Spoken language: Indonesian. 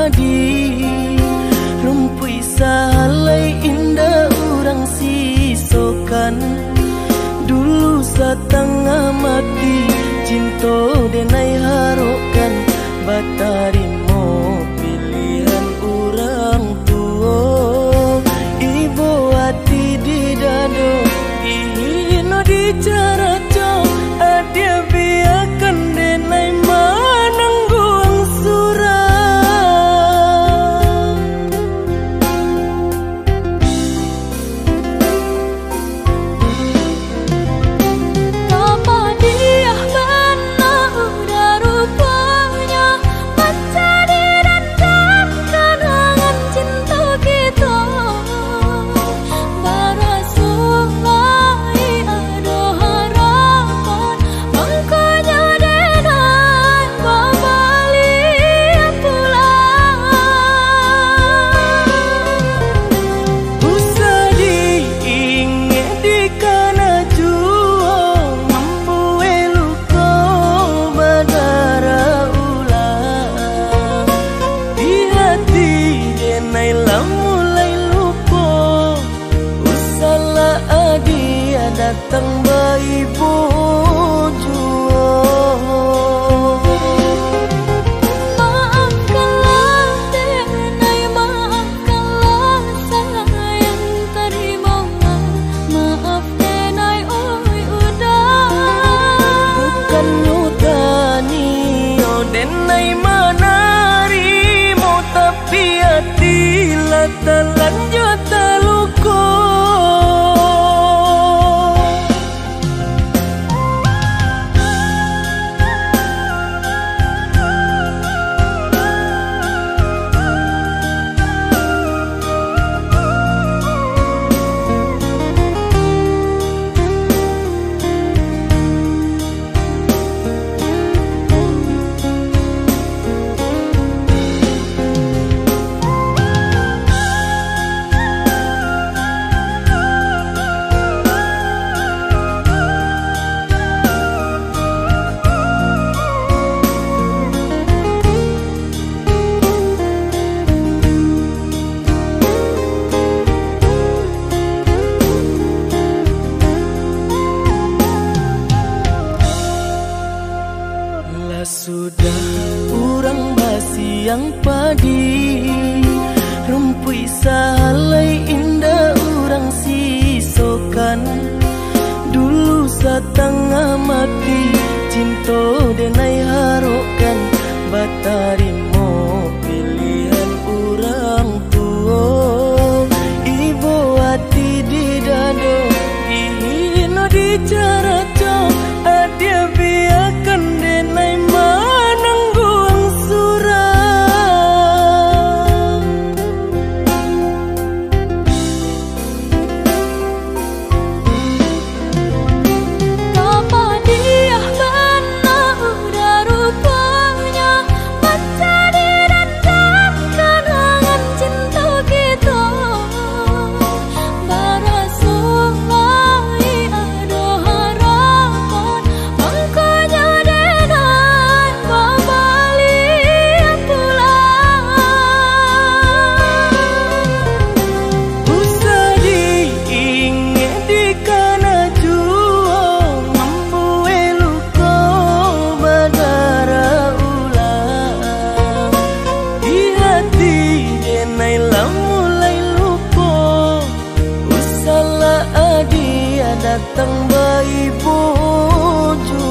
padi, rumpui salai indah urang sisokan. Dulu setengah mati cinta denai harokan, batarimo pilihan urang tua. Ibu hati di dado ihino di cara cok, adia biarkan denai manangguang surah. Datang bayi bojo, maafkanlah denai, maafkanlah sayang terima, maaf denai oi udah. Bukan nyutani oh denai manarimo, tapi hati lah terlanjut terluka. Sudah urang basiang padi, rumpui salai indah urang sisokan. Dulu setengah mati cinta denai harokan, batarimo pilihan urang tua. Ibu hati di dado ihino di cara cok, adia biarkan denai manangguang surah. Apa dia benar udah rupanya, baca direndam kenangan cinta kita. Barasulai ada harapan, angkanya denai kembali pulang. Usah diingat di kana juang, membuai luka berdarah ulang. Di hati denai lah mulai lupa, usahlah adia datang bayi bojo.